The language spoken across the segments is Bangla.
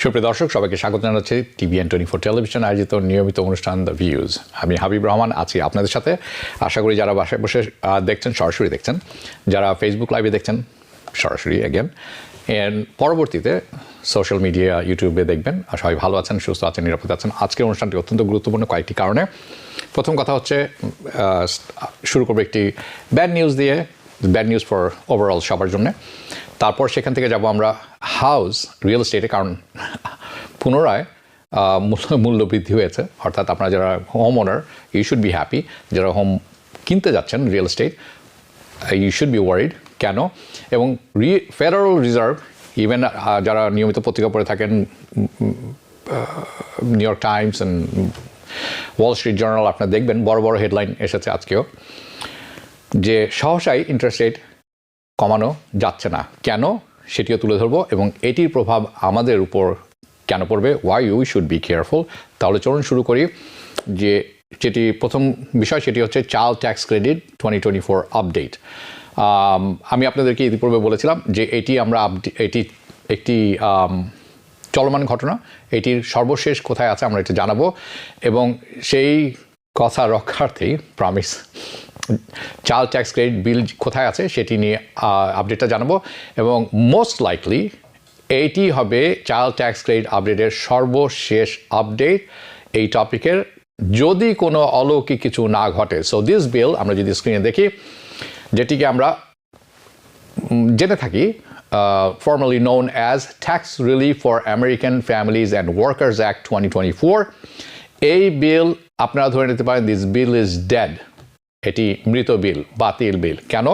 সুপ্রিয় দর্শক, সবাইকে স্বাগত জানাচ্ছি টিভিএন 24 টেলিভিশন আয়োজিত নিয়মিত অনুষ্ঠান দ্য ভিউজ। আমি হাবিব রহমান আছি আপনাদের সাথে। আশা করি যারা বাসায় বসে দেখছেন সরাসরি দেখছেন, যারা ফেসবুক লাইভে দেখছেন সরাসরি অ্যাগেন, এর পরবর্তীতে সোশ্যাল মিডিয়া ইউটিউবে দেখবেন। আর সবাই ভালো আছেন, সুস্থ আছেন, নিরাপদ আছেন। আজকের অনুষ্ঠানটি অত্যন্ত গুরুত্বপূর্ণ কয়েকটি কারণে। প্রথম কথা হচ্ছে, শুরু করবো একটি ব্যাড নিউজ দিয়ে, ব্যাড নিউজ ফর ওভারঅল সবার জন্য। তারপর সেখান থেকে যাব আমরা হাউস রিয়েল এস্টেটে, কারণ পুনরায় মূল্য বৃদ্ধি হয়েছে। অর্থাৎ আপনারা যারা home owner, you should be happy. যারা হোম কিনতে যাচ্ছেন real estate, you should be worried. কেন? এবং ফেডারেল রিজার্ভ, ইভেন যারা নিয়মিত পত্রিকা পড়ে থাকেন, new York Times and Wall Street journal, আপনারা দেখবেন বড় বড় হেডলাইন এসেছে আজকেও, যে সহসাই ইন্টারেস্ট রেট কমানো যাচ্ছে না। কেন? সেটিও তুলে ধরবো এবং এটির প্রভাব আমাদের উপর কেন পড়বে, why you should be careful. তাহলে চলুন শুরু করি। যেটি প্রথম বিষয়, সেটি হচ্ছে চাইল্ড ট্যাক্স ক্রেডিট 2024 আপডেট। আমি আপনাদেরকে ইতিপূর্বে বলেছিলাম যে এটি একটি চলমান ঘটনা। এটির সর্বশেষ কোথায় আছে আমরা এটা জানাবো, এবং সেই কথা রক্ষার্থেই প্রমিস, চাইল্ড ট্যাক্স ক্রেডিট বিল কোথায় আছে সেটি নিয়ে আপডেটটা জানাবো। এবং মোস্ট লাইকলি এইটি হবে চাইল্ড ট্যাক্স ক্রেডিট আপডেটের সর্বশেষ আপডেট এই টপিকের, যদি কোনো অলৌকিক কিছু না ঘটে। সো দিস বিল, আমরা যদি স্ক্রিনে দেখি, যেটিকে আমরা জেনে থাকি formally known as Tax Relief for American Families and Workers Act 2024, এই বিল আপনারা ধরে নিতে পারেন দিস বিল ইজ ডেড। এটি মৃত বিল, বাতিল বিল। কেন?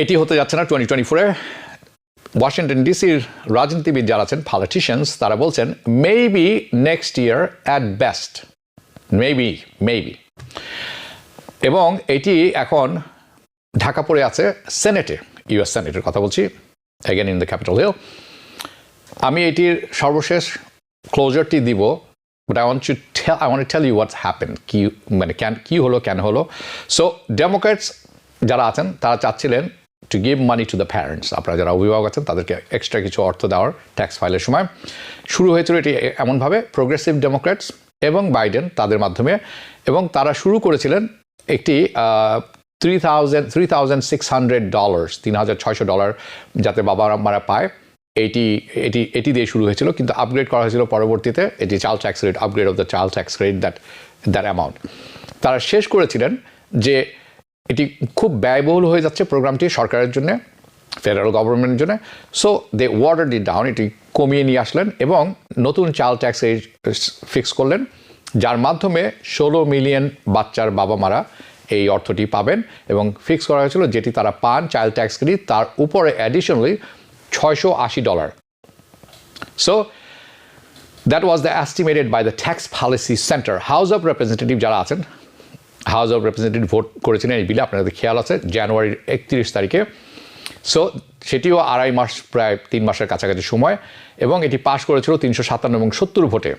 এটি হতে যাচ্ছে না 2024-এ। ওয়াশিংটন ডিসির রাজনীতিবিদ যারা আছেন, পলিটিশিয়ানস, তারা বলছেন maybe next year at best, maybe. এবং এটি এখন ঢাকা পড়ে আছে সেনেটে, ইউএস সেনেটের কথা বলছি, again in the Capitol Hill. আমি এটির সর্বশেষ ক্লোজারটি দিব, but I want to tell you what's happened, কি হলো, কেন হলো। সো ডেমোক্র্যাটস যারা আছেন তারা চাচ্ছিলেন to give money to the parents. আপনারা যারা অভিভাবক আছেন তাদেরকে এক্সট্রা কিছু অর্থ দেওয়ার ট্যাক্স ফাইলের সময়। শুরু হয়েছিল এটি এমনভাবে, প্রোগ্রেসিভ ডেমোক্র্যাটস এবং বাইডেন তাদের মাধ্যমে, এবং তারা শুরু করেছিলেন একটি $3,600, $3,600 যাতে বাবা মারা পায়, এটি দিয়ে শুরু হয়েছিল। কিন্তু আপগ্রেড করা হয়েছিল পরবর্তীতে, এটি child tax rate, upgrade of the child tax rate, that amount. তারা শেষ করেছিলেন যে এটি খুব ব্যয়বহুল হয়ে যাচ্ছে প্রোগ্রামটি সরকারের জন্য, ফেডারেল গভর্নমেন্টের জন্য। সো দে ওয়াটারড ইট ডাউন, এটি কমিয়ে নিয়ে আসলেন এবং নতুন চাইল্ড ট্যাক্স রেট ফিক্স করলেন, যার মাধ্যমে 16 মিলিয়ন বাচ্চার বাবা মারা এই অর্থটি পাবেন। এবং ফিক্স করা হয়েছিল যেটি তারা পান চাইল্ড ট্যাক্স ক্রেডিট, তার উপরে additionally $680। So that was the estimated by the Tax Policy Center. House of Representative যারা আছেন, হাউস অফ রিপ্রেজেন্টেটিভ ভোট করেছিলেন এই বিলে, আপনাদের খেয়াল আছে, জানুয়ারির 31 তারিখে। সো সেটিও আড়াই মাস, প্রায় 3 মাসের কাছাকাছি সময়, এবং এটি পাশ করেছিল 357 এবং 70 ভোটে,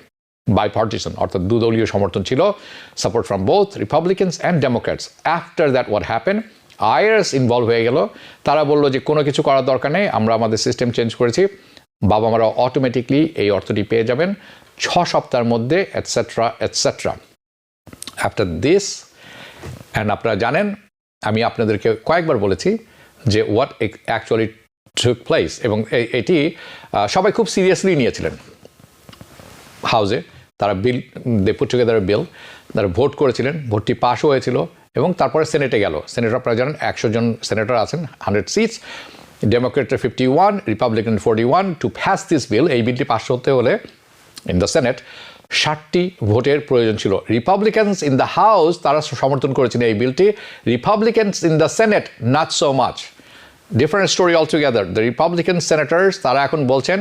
bipartisan, অর্থাৎ দুদলীয় সমর্থন ছিল, support from both republicans and democrats. After that what happen, IRS involve হয়ে গেল। তারা বললো যে কোনো কিছু করার দরকার নেই, আমরা আমাদের সিস্টেম চেঞ্জ করেছি, বাবা মারা অটোমেটিকলি এই অর্থটি পেয়ে যাবেন 6 সপ্তাহের মধ্যে, etcetera etcetera. After this, and আপনারা জানেন আমি আপনাদেরকে কয়েকবার বলেছি যে হোয়াট অ্যাকচুয়ালি টুক প্লেস, এবং এটি সবাই খুব সিরিয়াসলি নিয়েছিলেন হাউসে। তারা বিল, দে পুট টুগেদার বিল, তারা ভোট করেছিলেন, ভোটটি পাশও হয়েছিল, এবং তারপরে সেনেটে গেল। সেনেটর আপনারা জানেন 100 জন সেনেটর আছেন, 100 সিটস, ডেমোক্রেটের 51, republican 41 to pass this bill. এই বিলটি পাস হতে হলে ইন দ্য সেনেট 60টি ভোটের প্রয়োজন ছিল। রিপাবলিকানস ইন দ্য হাউস তারা সমর্থন করেছিলেন এই বিলটি, republicans in the senate not so much, different story all together. The republican senators তারা এখন বলছেন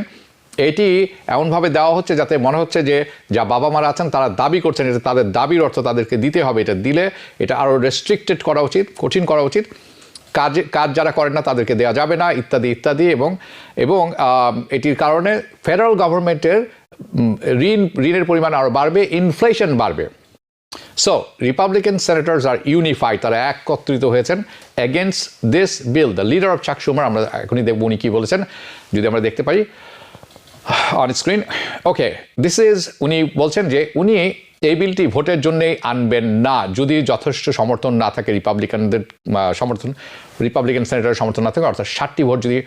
এটি এমনভাবে দেওয়া হচ্ছে যাতে মনে হচ্ছে যে যা বাবা মারা আছেন তারা দাবি করছেন, এটা তাদের দাবির অর্থ তাদেরকে দিতে হবে, এটা দিলে এটা আরও রেস্ট্রিক্টেড করা উচিত, কঠিন করা উচিত, কাজ যারা করেন না তাদেরকে দেওয়া যাবে না, ইত্যাদি ইত্যাদি। এবং এটির কারণে ফেডারেল গভর্নমেন্টের ঋণের পরিমাণ আরও বাড়বে, ইনফ্লেশন বাড়বে। সো রিপাবলিকান সেনেটর্স আর ইউনিফাইড, তারা একত্রিত হয়েছেন against this bill. The leader of চাক শুমার, আমরা এখনই দেখব উনি কী বলেছেন, যদি আমরা দেখতে পারি। On screen okay this is উনি বলছেন যে উনি এই বিলটি ভোটের জন্যই আনবেন না যদি যথেষ্ট সমর্থন না থাকে রিপাবলিকানদের সমর্থন রিপাবলিকান সেনেটরের সমর্থন না থাকে অর্থাৎ 60টি ভোট যদি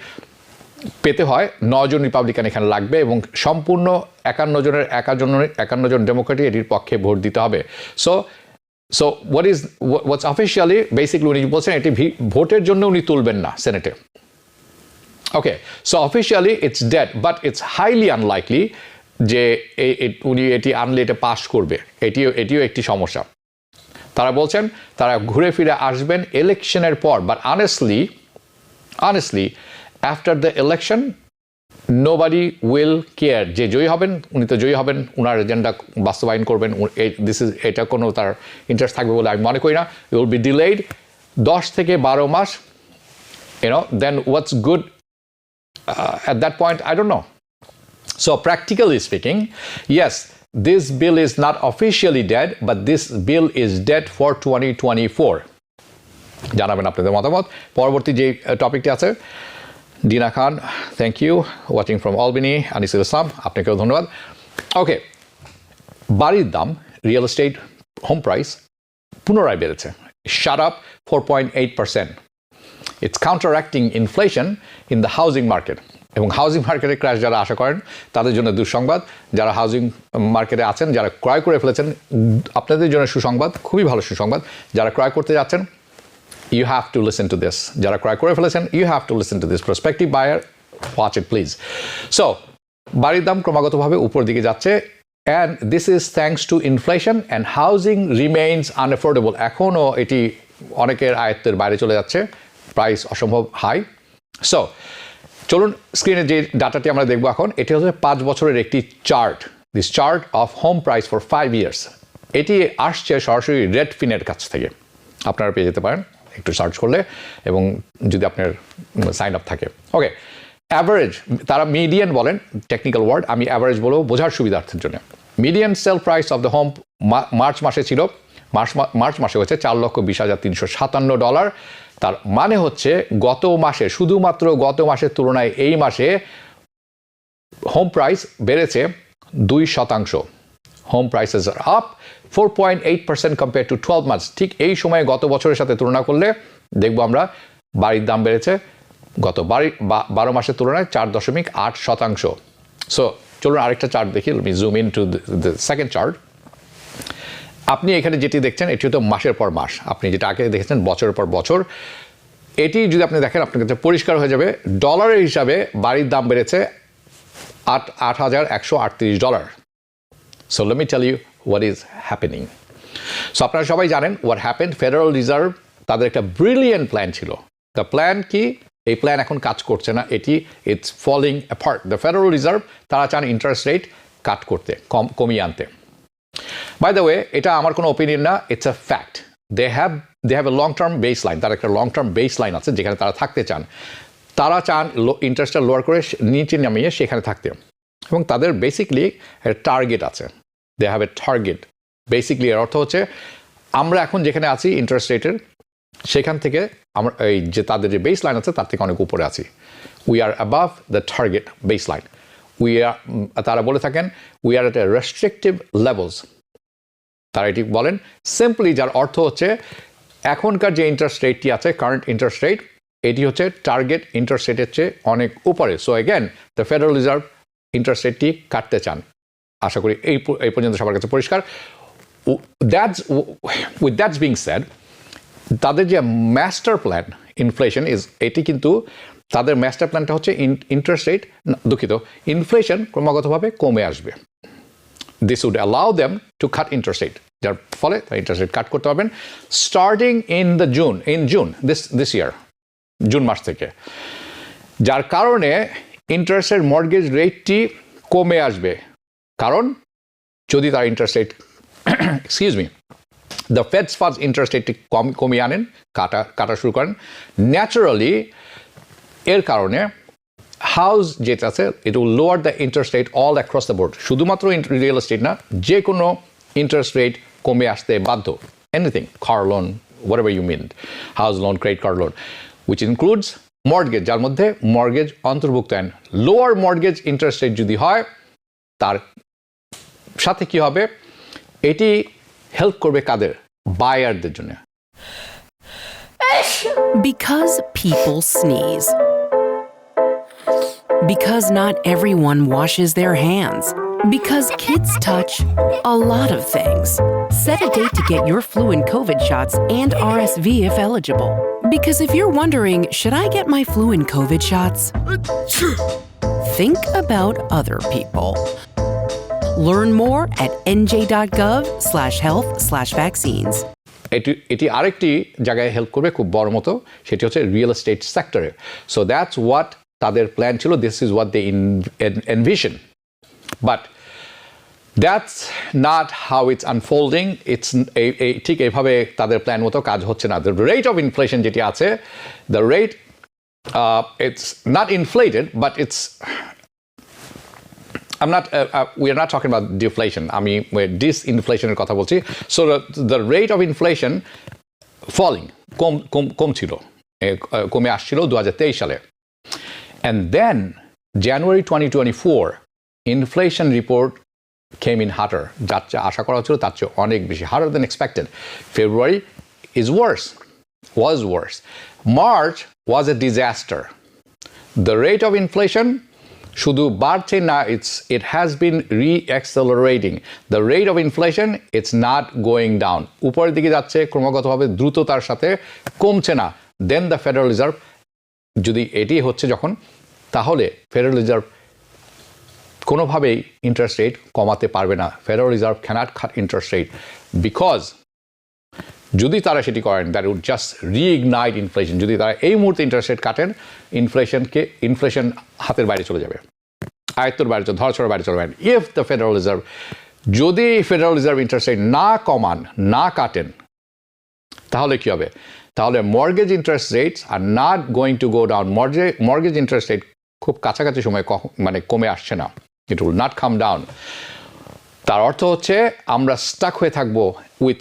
পেতে হয় 9 জন রিপাবলিকান এখানে লাগবে এবং সম্পূর্ণ 51 জনের 51 জন ডেমোক্রেটই এটির পক্ষে ভোট দিতে হবে সো what's officially basically উনি বলছেন এটি ভোটের জন্য উনি তুলবেন না সেনেটে okay so officially it's dead but it's highly unlikely যে উনি এটি আনলে এটা পাস করবে এটিও একটি সমস্যা তারা বলছেন তারা ঘুরে ফিরে আসবেন ইলেকশনের পর but honestly after the election nobody will care যে জয়ী হবেন উনি তো জয়ী হবেন উনার এজেন্ডা বাস্তবায়ন করবেন এটা কোনো তার ইন্টারেস্ট থাকবে বলে আমি মনে করি না it will be delayed 10 থেকে 12 মাস then what's good at that point I don't know so practically speaking yes this bill is not officially dead but this bill is dead for 2024 জানাবেন আপনাদের মতামত পরবর্তী যে টপিকটি আছে Dina Khan thank you watching from Albany Anisul Islam আপনাকেও ধন্যবাদ ওকে বাড়ির দাম রিয়েল এস্টেট হোম প্রাইস পুনরায় বেড়েছে shot up 4.8% it's counteracting inflation in the housing market এবং হাউজিং মার্কেটে ক্র্যাশ যারা আশা করেন তাদের জন্য দুঃসংবাদ যারা হাউজিং মার্কেটে আছেন যারা ক্রয় করে ফেলেছেন আপনাদের জন্য সুসংবাদ খুবই ভালো সুসংবাদ যারা ক্রয় করতে যাচ্ছেন you have to listen to this যারা ক্রয় করে ফেলেছেন you have to listen to this prospective buyer watch it please so বাড়ির দাম ক্রমাগতভাবে উপর দিকে যাচ্ছে and this is thanks to inflation and housing remains unaffordable এখনো এটি অনেকের আয়ত্তের বাইরে চলে যাচ্ছে প্রাইস অসম্ভব হাই সো চলুন স্ক্রিনে যে ডাটাটি আমরা দেখব এখন এটি হচ্ছে 5 বছরের একটি chart this chart of home price for 5 years এটি আসছে সরাসরি রেডফিনের কাছ থেকে আপনারা পেয়ে যেতে পারেন একটু সার্চ করলে এবং যদি আপনার সাইন আপ থাকে ওকে অ্যাভারেজ তারা মিডিয়ান বলেন টেকনিক্যাল ওয়ার্ড আমি অ্যাভারেজ বলবো বোঝার সুবিধার্থের জন্য median sale price of the home March মাসে ছিল মার্চ মাসে হচ্ছে $4,357 তার মানে হচ্ছে গত মাসে শুধুমাত্র গত মাসের তুলনায় এই মাসে হোম প্রাইস বেড়েছে 2% home prices R up 4.8% compare to 12 months ঠিক এই সময়ে গত বছরের সাথে তুলনা করলে দেখব আমরা বাড়ির দাম বেড়েছে গত 12 মাসের তুলনায় 4.8% সো চলুন আরেকটা চার্ট দেখি let me zoom in to the second chart আপনি এখানে যেটি দেখছেন এটি হতো মাসের পর মাস আপনি যেটা আগে দেখেছেন বছরের পর বছর এটি যদি আপনি দেখেন আপনার কাছে পরিষ্কার হয়ে যাবে ডলারের হিসাবে বাড়ির দাম বেড়েছে $8,138 so let me tell you what is happening so আপনারা সবাই জানেন what happened ফেডারেল রিজার্ভ তাদের একটা ব্রিলিয়েন্ট প্ল্যান ছিল দ্য প্ল্যান কি এই প্ল্যান এখন কাজ করছে না এটি it's falling apart the federal Reserve তারা চান ইন্টারেস্ট রেট কাট করতে কমিয়ে আনতে বাই দ্য ওয়ে এটা আমার কোনো ওপিনিয়ন না it's a fact they have a long term base line তার একটা লং টার্ম বেস লাইন আছে যেখানে তারা থাকতে চান তারা চান ইন্টারেস্টটা লোয়ার করে নিচে নামিয়ে সেখানে থাকতে এবং তাদের বেসিকলি একটা টার্গেট আছে they have a target basically এর অর্থ হচ্ছে আমরা এখন যেখানে আছি ইন্টারেস্ট রেটের সেখান থেকে আমরা এই যে তাদের যে বেস লাইন আছে তার থেকে অনেক উপরে আছি we are above the target base line তারা বলে থাকেন we are at A restrictive levels তারা এটি বলেন সিম্পলি যার অর্থ হচ্ছে এখনকার যে ইন্টারেস্ট রেটটি আছে কারেন্ট ইন্টারেস্ট রেট এটি হচ্ছে টার্গেট ইন্টারেস্ট রেটের চেয়ে অনেক উপরে so again the federal reserve interest রেটটি কাটতে চান আশা করি এই পর্যন্ত সবার কাছে পরিষ্কার উইথ দ্যাটস বিং সেড তাদের যে মাস্টার প্ল্যান ইনফ্লেশন এটি কিন্তু তাদের মাস্টার প্ল্যানটা হচ্ছে ইন্টারেস্ট রেট দুঃখিত ইনফ্লেশন ক্রমাগতভাবে কমে আসবে this would allow them to cut interest rate যার ফলে তারা ইন্টারেস্ট রেট কাট করতে পারবেন starting in June this year June মাস থেকে যার কারণে ইন্টারেস্টের মর্গেজ রেটটি কমে আসবে কারণ যদি তার interest rate excuse me the feds funds interest রেটটি কমিয়ে আনেন কাটা শুরু করেন ন্যাচারালি এর কারণে হাউস যেটা আছে it will lower the interest rate all across the board শুধুমাত্র রিয়েল এস্টেট না যে কোনো ইন্টারেস্ট রেট কমে আসতে বাধ্য anything car loan whatever you mean house loan credit card loan which includes mortgage, যার মধ্যে মর্গেজ অন্তর্ভুক্ত, and lower mortgage interest rate যদি হয়, তার সাথে কি হবে, এটি হেল্প করবে কাদের, বায়ারদের জন্য। Because people sneeze. Because not everyone washes their hands. Because kids touch a lot of things. Set a date to get your flu and COVID shots and RSV if eligible. Because if you're wondering, should I get my flu and COVID shots? Think about other people. Learn more at nj.gov/health/vaccines. এটি আরেকটি জায়গায় হেল্প করবে খুব বড় মতো, সেটি হচ্ছে রিয়েল এস্টেট সেক্টরে। সো দ্যাটস হোয়াট তাদের প্ল্যান ছিল, this is what they envision, but that's not how it's unfolding. It's ঠিক এইভাবে তাদের প্ল্যান মতো কাজ হচ্ছে না। দ্য রেট অফ ইনফ্লেশন যেটি আছে, the rate it's not inflated, but it's we are not talking about deflation. আমি disinflationের কথা বলছি। So the rate of inflation falling, কমে আসছিল 2023 সালে। And then January 2024 inflation report came in hotter. যার আশা করা হচ্ছিল তার চেয়ে অনেক বেশি, hotter than expected. February was worse. March was a disaster. The rate of inflation শুধু বাড়ছে না, it has been re-accelerating. The rate of inflation, it's not going down. উপরের দিকে যাচ্ছে ক্রমাগতভাবে দ্রুততার সাথে, কমছে না। Then the Federal Reserve, যদি এটি হচ্ছে যখন, তাহলে Federal Reserve কোনোভাবেই ইন্টারেস্ট রেট কমাতে পারবে না। Federal Reserve cannot cut interest rate because যদি তারা সেটি করেন, দ্যাট উড জাস্ট রিইগনাইট ইনফ্লেশন। যদি তারা এই মুহূর্তে ইন্টারেস্ট রেট কাটেন, ইনফ্লেশন হাতের বাইরে চলে যাবে, আয়ত্তর বাইরে, ধরাছোড়ার বাইরে চলে যাবে। ইফ দ্য ফেডারেল রিজার্ভ, যদি ফেডারেল রিজার্ভ ইন্টারেস্ট রেট না কমান, না কাটেন, তাহলে কি হবে? তাহলে mortgage interest rates are not going to go down. Mortgage interest rate খুব কাছাকাছি সময় মানে কমে আসছে না, it will not come down. তার অর্থ হচ্ছে আমরা স্টাক হয়ে থাকবো with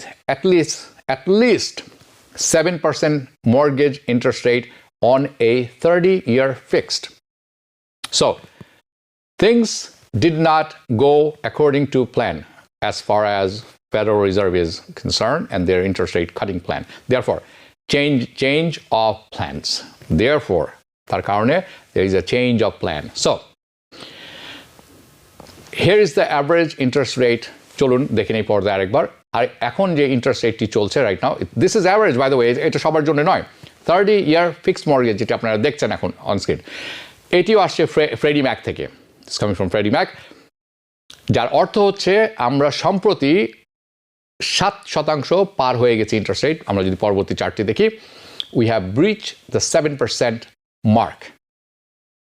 at least 7% mortgage interest rate on a 30-year fixed. So things did not go according to plan as far as Federal Reserve is concerned and their interest rate cutting plan. Therefore, change of plans. Therefore, তার কারণে there is a change of plan. So here is the average interest rate. চলুন দেখে নেই পর্দায় আরেকবার। আর এখন যে ইন্টারেস্ট রেটটি চলছে right now, this is average by the way, এটা সবার জন্য নয়। 30-year ফিক্সড মর্গেজ যেটা আপনারা দেখছেন এখন অন স্ক্রিন, এটিও আসছে ফ্রেডি ম্যাক থেকে, it's coming from Freddie Mac, যার অর্থ হচ্ছে আমরা সম্প্রতি 7% পার হয়ে গেছি ইন্টারেস্ট রেট। আমরা যদি পরবর্তী চার্টটি দেখি, we have breach the 7% mark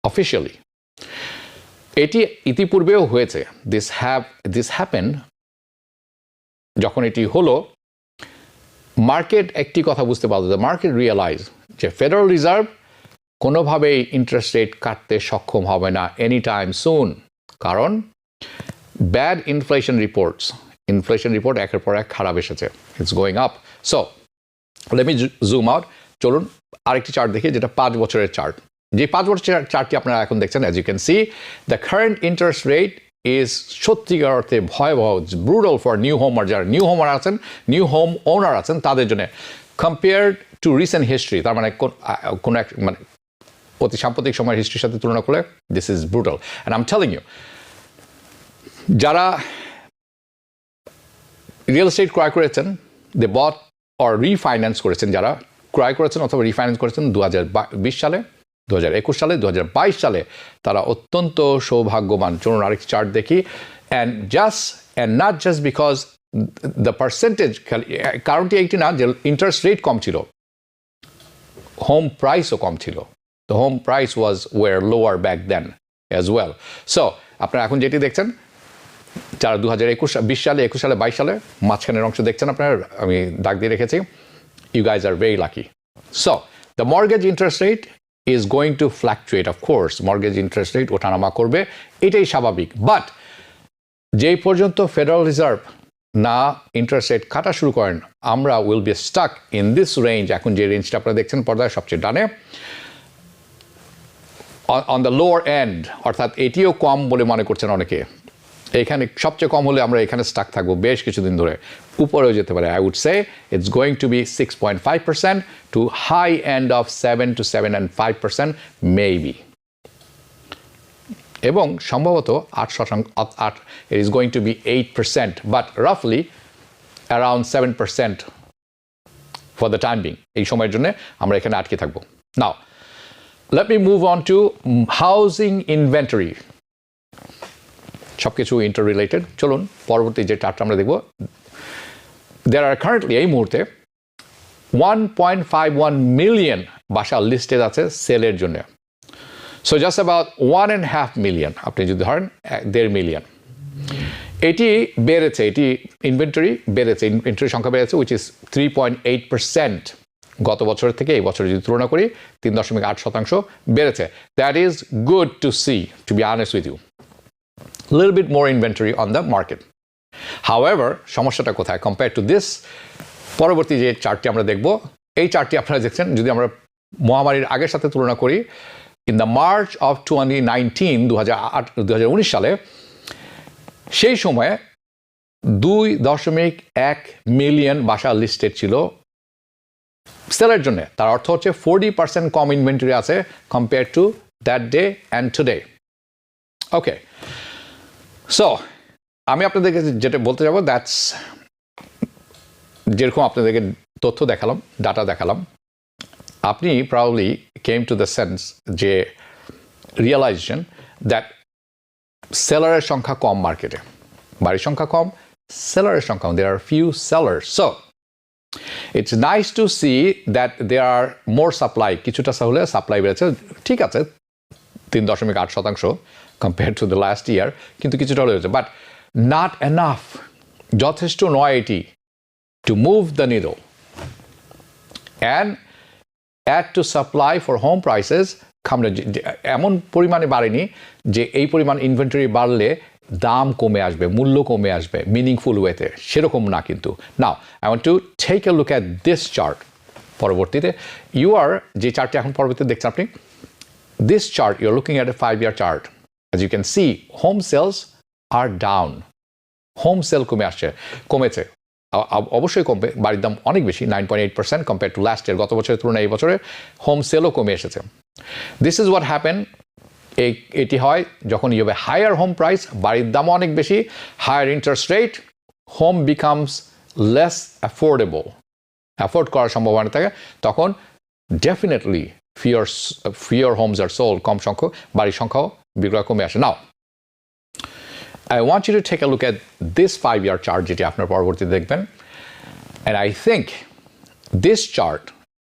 officially. এটি ইতিপূর্বেও হয়েছে, দিস হ্যাপেন। যখন এটি হলো, মার্কেট একটি কথা বুঝতে পারল, দ্য মার্কেট রিয়েলাইজ যে ফেডারেল রিজার্ভ কোনোভাবেই ইন্টারেস্ট রেট কাটতে সক্ষম হবে না এনি টাইম সুন, কারণ ব্যাড ইনফ্লেশন রিপোর্ট একের পর এক খারাপ এসেছে, it's going up. So let me zoom out. চলুন আরেকটি চার্ট দেখি, যেটা 5 বছরের চার্ট। যে 5 বছরের চার্টটি আপনারা এখন দেখছেন, as you can see the current interest rate is সত্যিকার অর্থে ভয়াবহ, ব্রুটাল ফর নিউ হোমার, যারা নিউ হোম ওনার আছেন তাদের জন্য, কম্পেয়ার্ড টু রিসেন্ট হিস্ট্রি। তার মানে কোনো এক মানে অতি সাম্প্রতিক সময়ের হিস্ট্রির সাথে তুলনা করলে this is brutal. And I am telling you, যারা রিয়েল এস্টেট ক্রয় করেছেন, দে বট অর রিফাইন্যান্স করেছেন, যারা ক্রয় করেছেন অথবা রিফাইন্যান্স করেছেন 2020 সালে, 2021 সালে, 2022 সালে, তারা অত্যন্ত সৌভাগ্যবান। চলুন আরেকটি চার্ট দেখি। And not just because the percentage, কারণটি একটি না যে ইন্টারেস্ট রেট কম ছিল, হোম প্রাইসও কম ছিল। The home price was way lower back then as well. So আপনারা এখন যেটি দেখছেন, যারা 2020 সালে, 21 সালে, 22 সালে, মাঝখানের অংশ দেখছেন আপনারা, আমি দাগ দিয়ে রেখেছি, you guys are very lucky. So the mortgage interest rate is going to fluctuate, of course. Mortgage interest rate ওঠানামা করবে, এটাই স্বাভাবিক। বাট যেই পর্যন্ত ফেডারেল রিজার্ভ না ইন্টারেস্ট রেট কাটা শুরু করেন, আমরা will be stuck in this range. এখন যে রেঞ্জটা আপনারা দেখছেন পর্দায় সবচেয়ে ডানে, অন দ্য লোয়ার এন্ড, অর্থাৎ এটিও কম বলে মনে করছেন অনেকে। এখানে সবচেয়ে কম হলে আমরা এখানে স্টাক থাকবো বেশ কিছুদিন ধরে, উপরেও যেতে পারে। I would say it's going to be 6.5% to high end of 7 to 7.5% maybe, এবং সম্ভবত 8%, it is going to be 8%, but roughly around 7% for the time being. এই সময়ের জন্য আমরা এখানে আটকে থাকবো। Now, let me move on to housing inventory. সবকিছু ইন্টাররিলেটেড। চলুন পরবর্তী যে চার্টটা আমরা দেখব। There are currently এই মুহূর্তে 1.51 মিলিয়ন বাসা লিস্টেড আছে সেলের জন্য। So just about 1.5 million, আপনি যদি ধরেন 1.5 মিলিয়ন, এটি বেড়েছে, এটি ইনভেন্টরি বেড়েছে, ইনভেন্টরি সংখ্যা বেড়েছে which is 3.8% গত বছরের থেকে এই বছরে যদি তুলনা করি 3.8% বেড়েছে। That is good to see, to be honest with you. A little bit more inventory on the market. However, সমস্যাটা কোথায় compared to this? পরবর্তী যে চার্টটি আমরা দেখব, এই চার্টটি আপনারা দেখছেন যদি আমরা মহামারীর আগের সাথে তুলনা করি, in the March of 2019 সালে, সেই সময়ে 2.1 মিলিয়ন বাসা লিস্টেড ছিল সেলের জন্য। তার অর্থ হচ্ছে 40% কম ইনভেন্টরি আছে compare to that day and today. Okay, so আমি আপনাদেরকে যেটা বলতে যাবো, দ্যাটস যেরকম আপনাদেরকে তথ্য দেখালাম, ডাটা দেখালাম, আপনি probably came to the sense যে realization that সেলারের সংখ্যা কম মার্কেটে, বাড়ির সংখ্যা কম, সেলারের সংখ্যা কম, there are few sellers. So it's nice to see that there are more supply. কিছুটা হলে সাপ্লাই বেড়েছে, ঠিক আছে 3.8% compared to the last year, কিন্তু কিছুটা হলে হয়েছে, but not enough, যথেষ্ট নয় এটি to move the needle and add to supply for home prices. এমন পরিমাণে বাড়েনি যে এই পরিমাণ ইনভেন্টরি বাড়লে দাম কমে আসবে, মূল্য কমে আসবে মিনিংফুল ওয়েতে, সেরকম না কিন্তু। Now I want to take a look at this chart. পরবর্তীতে ইউ আর যে চার্টটি এখন পরবর্তীতে দেখছেন আপনি, this chart you are looking at a 5-year chart. As you can see, home sales are down, home sale কমেছে, অবশ্যই কমবে, বাড়ির দাম অনেক বেশি, 9.8% কম্পেয়ার টু লাস্ট ইয়ার, গত বছরের তুলনায় এই বছরে হোম সেলও কমে এসেছে। দিস ইজ হোয়াট হ্যাপেন, এটি হয় যখন you have a higher home price, বাড়ির দামও অনেক বেশি, higher interest rate, home becomes less affordable, afford করার সম্ভাবনা থাকে, তখন definitely fewer homes are sold, কম সংখ্যক বাড়ির সংখ্যাও বিক্রয় কমে আসে। নাও I want you to take a look at this 5-year chart যেটি আপনার পরবর্তীতে দেখবেন, and I think this chart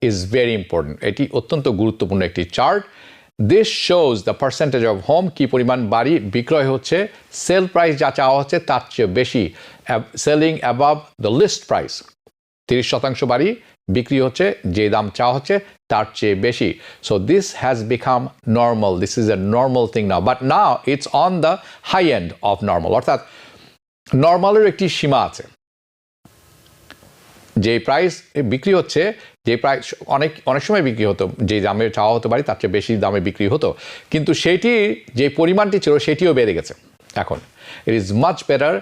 is very important. এটি অত্যন্ত গুরুত্বপূর্ণ একটি chart. This shows the percentage of home, কি পরিমাণ বাড়ি বিক্রয় হচ্ছে, সেল প্রাইস যা চাওয়া হচ্ছে তার চেয়ে বেশি, selling above the list price, 30% বাড়ি বিক্রি হচ্ছে যে দাম চাওয়া হচ্ছে তার চেয়ে বেশি। So this has become normal. This is a normal thing now. But now it's on the high end of normal. অর্থাৎ নর্মালের একটি সীমা আছে। যে প্রাইস বিক্রি হচ্ছে, যে প্রাইস অনেক সময় বিক্রি হতো, যে দামে চাওয়া হতে পারে তার চেয়ে বেশি দামে বিক্রি হতো, কিন্তু সেটি যে পরিমাণটি ছিল সেটিও বেড়ে গেছে এখন। It is much better.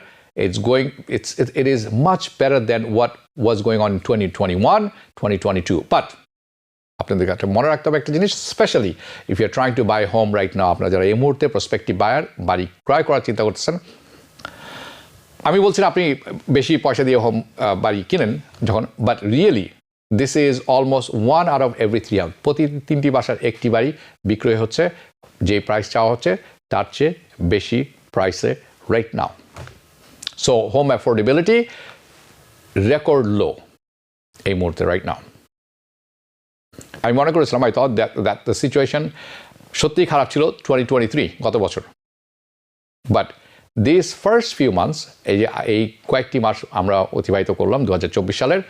It is much better than what was going on in 2021, 2022. But আপনাদের কাছে মনে রাখতে হবে একটা জিনিস, specially if you are trying to buy home right now, আপনারা যারা এই মুহূর্তে প্রসপেক্টিভ বায়ার, বাড়ি ক্রয় করার চিন্তা করতেছেন, আমি বলছি না আপনি বেশি পয়সা দিয়ে হোম বাড়ি কিনেন যখন, but really this is almost 1 out of every 3 house, প্রতি 3টি বাসার একটি বাড়ি বিক্রয় হচ্ছে যে প্রাইস চাওয়া হচ্ছে তার চেয়ে বেশি প্রাইসে right now. So home affordability record low এই মুহূর্তে right now. আমি মনে করেছিলাম, I thought that the situation সত্যিই খারাপ ছিল 2023 গত বছর, but these first few months, এই কয়েকটি মাস আমরা অতিবাহিত করলাম 2024 সালের,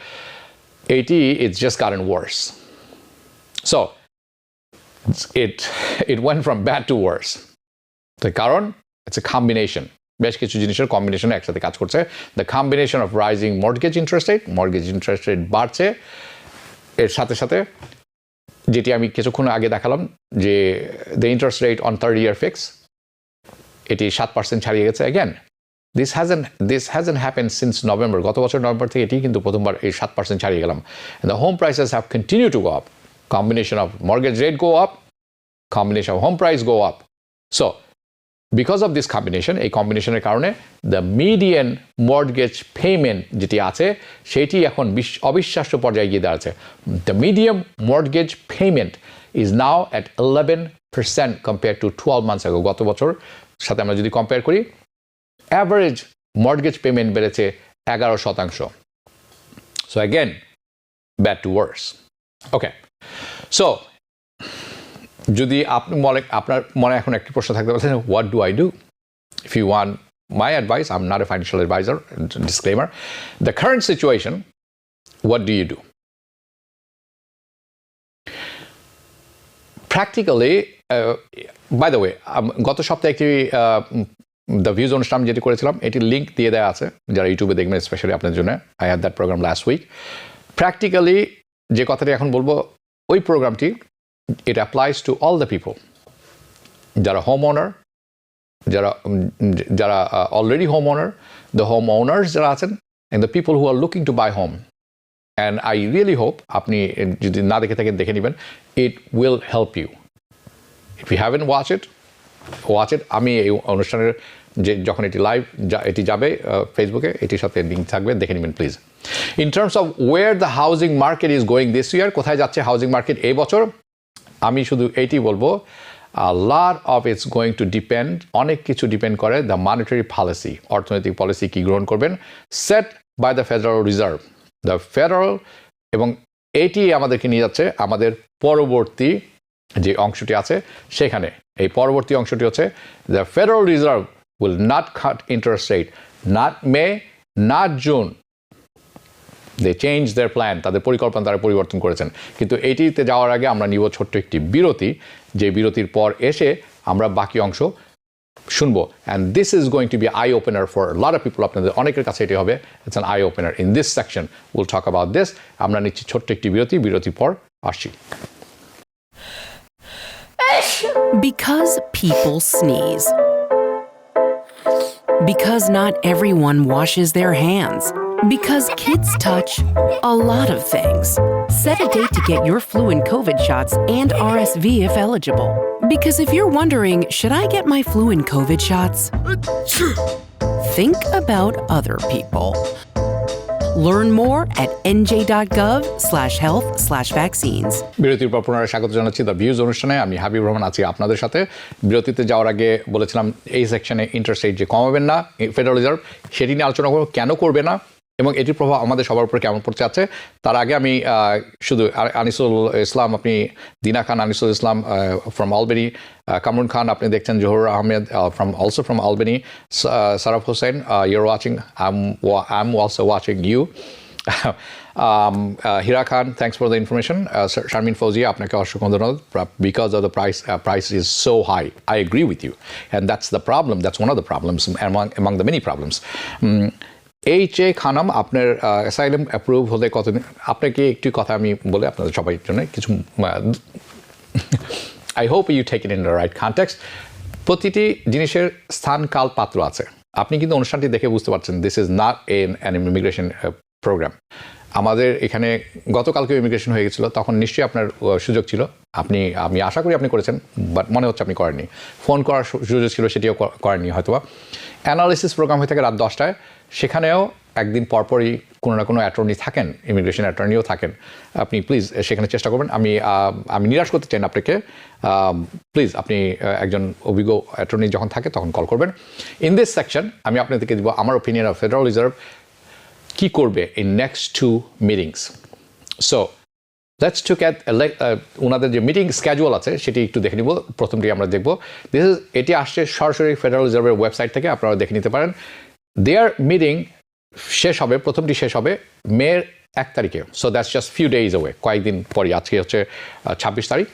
it's just gotten worse. So it went from bad to worse. The কারণ it's a combination, বেশ কিছু জিনিসের কম্বিনেশনে একসাথে কাজ করছে। The combination of rising mortgage interest rate বাড়ছে, এর সাথে সাথে যেটি আমি কিছুক্ষণ আগে দেখালাম যে the interest rate on 30-year fix এটি 7% ছাড়িয়ে গেছে again this hasn't happened since November গত বছর নভেম্বর থেকে এটি কিন্তু প্রথমবার এই 7% ছাড়িয়ে গেলাম and the home prices have continued to go up combination of mortgage rate go up combination of home price go up so because of this combination এই কম্বিনেশনের কারণে the median mortgage payment যেটি আছে সেটি এখন অবিশ্বাস্য পর্যায়ে গিয়ে দাঁড়াচ্ছে the median mortgage payment is now at 11% compared to 12 months ago গত বছর সাথে আমরা যদি কম্পেয়ার করি অ্যাভারেজ মর্টগেজ পেমেন্ট বেড়েছে 11%. So again, bad to worse. Okay. So যদি আপনার মনে এখন একটি প্রশ্ন থাকতে পারে what do I do? If you want my advice, I'm not a financial advisor, disclaimer. The current situation, what do you do? Practically, by the way, গত সপ্তাহে একটি দ্য ভিউজ অনুষ্ঠান যেটি করেছিলাম এটির লিঙ্ক দিয়ে দেওয়া আছে যারা ইউটিউবে দেখবেন স্পেশালি আপনার জন্য I had that program last week practically যে কথাটি এখন বলবো ওই প্রোগ্রামটি it applies to all the people যারা হোম ওনার যারা already home owner the home owners যারা আছেন and the people who are looking to buy home and I really hope আপনি যদি না দেখে থাকেন দেখে নেবেন it will help you if you haven watch it আমি এই অনুষ্ঠানের যে যখন এটি লাইভ এটি যাবে ফেসবুকে এটির সাথে লিঙ্ক থাকবে দেখে নেবেন please in terms of where the housing market is going this year কোথায় যাচ্ছে হাউজিং মার্কেট এই বছর আমি শুধু এইটি বলবো lot of it's going to depend অনেক কিছু ডিপেন্ড করে দ্য মনিটারি পলিসি অর্থনৈতিক পলিসি কি গ্রহণ করবেন set by the federal Reserve the Federal এবং এটি আমাদেরকে নিয়ে যাচ্ছে আমাদের পরবর্তী যে অংশটি আছে সেখানে এই পরবর্তী অংশটি হচ্ছে the federal reserve will not cut interest rate not May not June they changed their plan তাদের পরিকল্পনা তারা পরিবর্তন করেছেন কিন্তু এইটিতে যাওয়ার আগে আমরা নিব ছোট্ট একটি বিরতি যে বিরতির পর এসে আমরা বাকি অংশ শুনবো and this is going to be eye opener for a lot of people আপনাদের অনেকের কাছে এটি হবে it's an eye opener in this section we'll talk about this আমরা নিচ্ছি ছোট্ট একটি বিরতির পর আসছি Because people sneeze. Because not everyone washes their hands. Because kids touch a lot of things. Set a date to get your flu and COVID shots and RSV if eligible. Because if you're wondering, should I get my flu and COVID shots? Think about other people. Learn more at nj.gov/health/vaccines. বিরতির পর পুনরায় স্বাগত জানাচ্ছি দ্য ভিউজ অনুষ্ঠানে আমি হাবিব রহমান আছি আপনাদের সাথে বিরতিতে যাওয়ার আগে বলেছিলাম এই সেকশনে ইন্টারেস্ট রেট যে কমাবেন না ফেডারেল রিজার্ভ সেটি নিয়ে আলোচনা করব কেন করবে না এবং এটির প্রভাব আমাদের সবার উপর কেমন পড়তে আছে তার আগে আমি শুধু আনিসুল ইসলাম আপনি দিনা খান আনিসুল ইসলাম ফ্রম আলবেনি কামরুন খান আপনি দেখছেন Johar Ahmed from Albany Saraf Hossain you're watching I am also watching you Hira Khan, thanks for the information. Sharmin Fawzia, আপনাকে অসংখ্য ধন্যবাদ because of the price is so high. I agree with you, and that's the problem. That's one of the problems among the many problems. H.A. Khanam আপনার অ্যাসাইলাম অ্যাপ্রুভ হলে কতদিন আপনাকে একটি কথা আমি বলে আপনাদের সবাই জন্য কিছু I hope you take it in the right context. প্রতিটি জিনিসের স্থান কাল পাত্র আছে আপনি কিন্তু অনুষ্ঠানটি দেখে বুঝতে পারছেন this is not an immigration program আমাদের এখানে গতকালকে ইমিগ্রেশন হয়ে গেছিলো তখন নিশ্চয়ই আপনার সুযোগ ছিল আমি আশা করি আপনি করেছেন বাট মনে হচ্ছে আপনি করেননি ফোন করার সুযোগ ছিল সেটিও করেননি হয়তোবা অ্যানালিসিস প্রোগ্রাম হয়ে থাকে রাত 10টায় সেখানেও একদিন পরপরই কোনো না কোনো অ্যাটর্নি থাকেন ইমিগ্রেশন অ্যাটর্নিও থাকেন আপনি প্লিজ সেখানে চেষ্টা করবেন আমি নিরাশ করতে চাই না আপনাকে প্লিজ আপনি একজন অভিজ্ঞ অ্যাটর্নি যখন থাকে তখন কল করবেন ইন দিস সেকশন আমি আপনাদেরকে দিব আমার ওপিনিয়ন অফ ফেডারেল রিজার্ভ কি করবে in next 2 meetings so let's took at ওনাদের যে মিটিং স্ক্যাজুয়াল আছে সেটি একটু দেখে নিব প্রথমটি আমরা দেখব এটি আসছে সরাসরি ফেডারেল রিজার্ভের ওয়েবসাইট থেকে আপনারা দেখে নিতে পারেন দেয়ার মিটিং প্রথমটি শেষ হবে মের 1 তারিখে so that's just few days away কয়েকদিন পরই আজকে হচ্ছে 26 তারিখ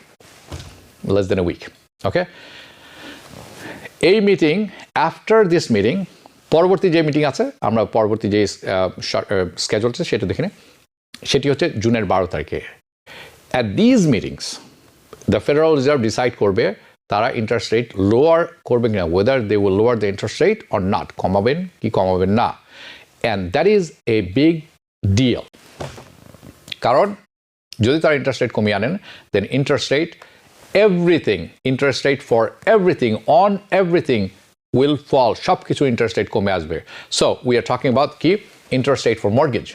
লেস দেন এ উইক ওকে এই মিটিং আফটার দিস মিটিং পরবর্তী যে মিটিং আছে আমরা পরবর্তী যে স্কেজুল আছে সেটা দেখে নিই সেটি হচ্ছে জুনের 12 তারিখে at these meetings the federal reserve decide করবে তারা ইন্টারেস্ট রেট লোয়ার করবে কিনা, whether they will lower the interest rate or not, কমাবেন কি কমাবেন না। And that is a big deal, কারণ যদি তারা ইন্টারেস্ট রেট কমিয়ে আনেন then interest rate everything, interest rate for everything on everything will fall, সব কিছু ইন্টারেস্ট রেট কমে আসবে। So we are talking about কি interest rate for mortgage,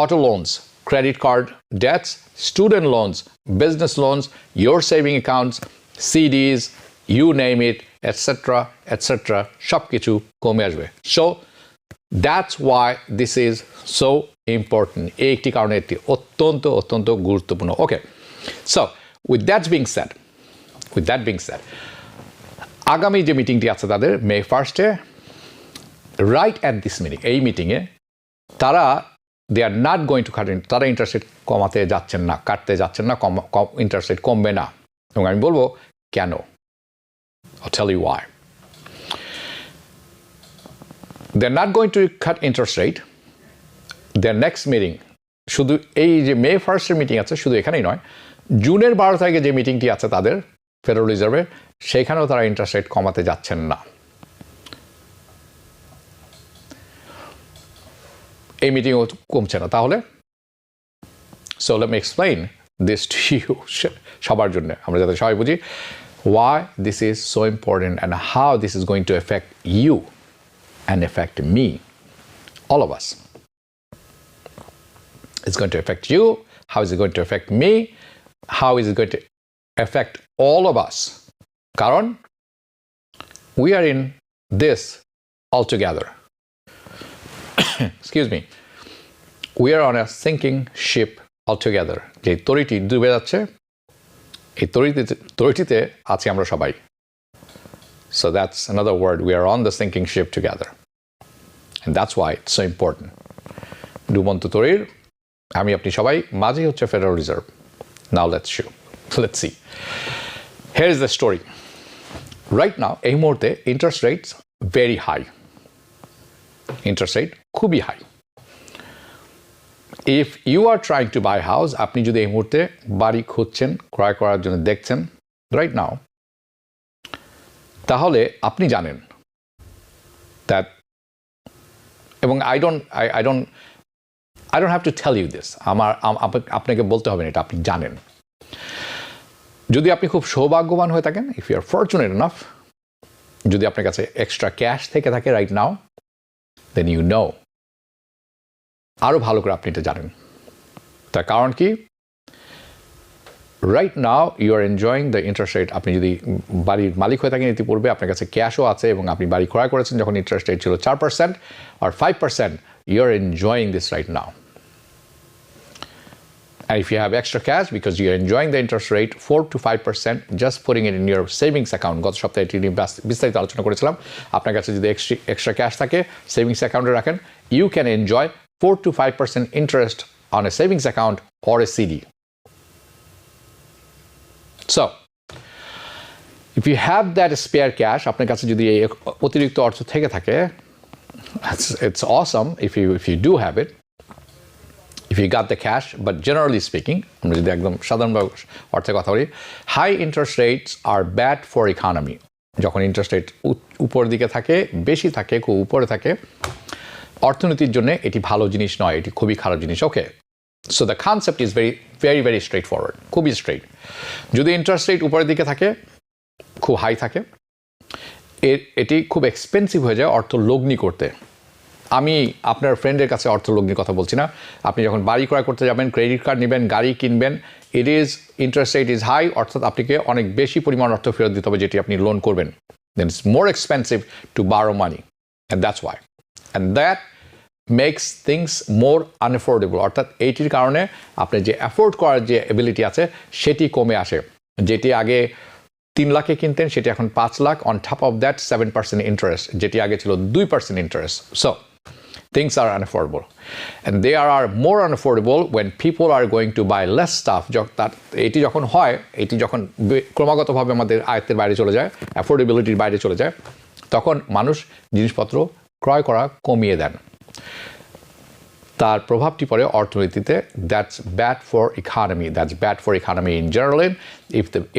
auto loans, credit card debts, student loans, business loans, your saving accounts, CDs, you name it, etc., etc. সব কিছু কমে আসবে। So that's why this is so important. এই একটি কারণে এটি অত্যন্ত অত্যন্ত গুরুত্বপূর্ণ। ওকে, so with that being said, আগামী যে মিটিংটি আছে তাদের মে 1 রাইট অ্যাট দিস মিটিং, এই মিটিংয়ে তারা they are not going to cut in, তারা ইন্টারেস্ট রেট কমাতে যাচ্ছেন না, কাটতে যাচ্ছেন না, ইন্টারেস্ট রেট কমবে না। এবং আমি বলবো কেন, I'll tell you why. They're not going to cut interest rate. Their next meeting, শুধু এই যে মে 1 মিটিং আছে শুধু এখানেই নয়, জুনের 12 তারিখে যে মিটিংটি আছে তাদের ফেডারেল রিজার্ভের, সেখানেও তারা ইন্টারেস্ট রেট কমাতে যাচ্ছেন না। এই মিটিংও কমছে না। তাহলে so let me explain this to you, সবার জন্য আমরা যাতে সবাই বুঝি why this is so important and how this is going to affect you and affect me, all of us. It's going to affect you. How is it going to affect me? How is it going to affect all of us? কারণ we are in this all together. Excuse me. We are on a sinking ship altogether. যে তরিটি ডুবে যাচ্ছে, এই তরিটিতে আছি আমরা সবাই। So that's another word. We are on the sinking ship together. And that's why it's so important. ডুবন্ত তরির আমি আপনি সবাই মাঝেই হচ্ছে federal reserve. Now let's see. Here is the story. Right now, এই মুহূর্তে interest rates very high. Interest rate খুবই high. If you are trying to buy a house, আপনি যদি এই মুহূর্তে বাড়ি খুঁজছেন, ক্রয় করার জন্য দেখছেন right now, তাহলে আপনি জানেন that, এবং I don't have to tell you this, আপনাকে বলতে হবে না, এটা আপনি জানেন। যদি আপনি খুব সৌভাগ্যবান হয়ে থাকেন, if you are fortunate enough, যদি আপনার কাছে এক্সট্রা ক্যাশ থেকে থাকে right now, then you know, আরো ভালো করে আপনি এটা জানেন। তার কারণ কি, right now you are enjoying the interest rate. আপনি যদি বাড়ির মালিক হয়ে থাকেন ইতিপূর্বে, আপনার কাছে ক্যাশও আছে এবং আপনি বাড়ি ক্রয় করেছেন যখন ইন্টারেস্ট রেট ছিল 4% or 5%, you are enjoying this right now. And if you have extra cash because you are enjoying the interest rate 4 to 5%, just putting it in your savings account, গত সপ্তাহে এটি নিয়ে বিস্তারিত আলোচনা করেছিলাম, আপনার কাছে যদি এক্সট্রা ক্যাশ থাকে সেভিংস অ্যাকাউন্টে রাখেন, you can enjoy 4 to 5% interest on a savings account or a CD. So, if you have that spare cash, আপনার কাছে যদি এই অতিরিক্ত অর্থ থেকে থাকে, it's awesome if you do have it. If you got the cash, but generally speaking, আমরা যদি একদম সাধারণ অর্থে কথা বলি, high interest rates are bad for economy. যখন ইন্টারেস্ট রেট উপর দিকে থাকে, বেশি থাকে, খুব উপরে থাকে, অর্থনীতির জন্য এটি ভালো জিনিস নয়, এটি খুবই খারাপ জিনিস। Okay, so the concept is very straight forward, খুবই স্ট্রেট। যদি ইন্টারেস্ট রেট উপরের দিকে থাকে, খুব হাই থাকে, এটি খুব এক্সপেন্সিভ হয়ে যায় অর্থ লগ্নি করতে। আমি আপনার ফ্রেন্ডের কাছে অর্থ লগ্নির কথা বলছি না, আপনি যখন বাড়ি ক্রয় করতে যাবেন, ক্রেডিট কার্ড নেবেন, গাড়ি কিনবেন, ইন্টারেস্ট রেট ইজ হাই, অর্থাৎ আপনাকে অনেক বেশি পরিমাণ অর্থ ফেরত দিতে হবে যেটি আপনি লোন করবেন। Then it's more expensive to borrow money, and that's why, and that makes things more unaffordable. অর্থাৎ এইটির কারণে আপনার যে অ্যাফোর্ড করার যে এবিলিটি আছে সেটি কমে আসে। যেটি আগে 3 লাখে কিনতেন সেটি এখন 5 lakh, on top of that 7% interest, যেটি আগে ছিল 2% interest. So things are unaffordable, and they are more unaffordable when people are going to buy less stuff. এটি যখন হয়, এটি যখন ক্রমাগতভাবে আমাদের আয়ত্তের বাইরে চলে যায়, অ্যাফোর্ডেবিলিটির বাইরে চলে যায়, তখন মানুষ জিনিসপত্র ক্রয় করা কমিয়ে দেন। তার প্রভাবটি পড়ে অর্থনীতিতে। That's bad for economy, that's bad for economy in general.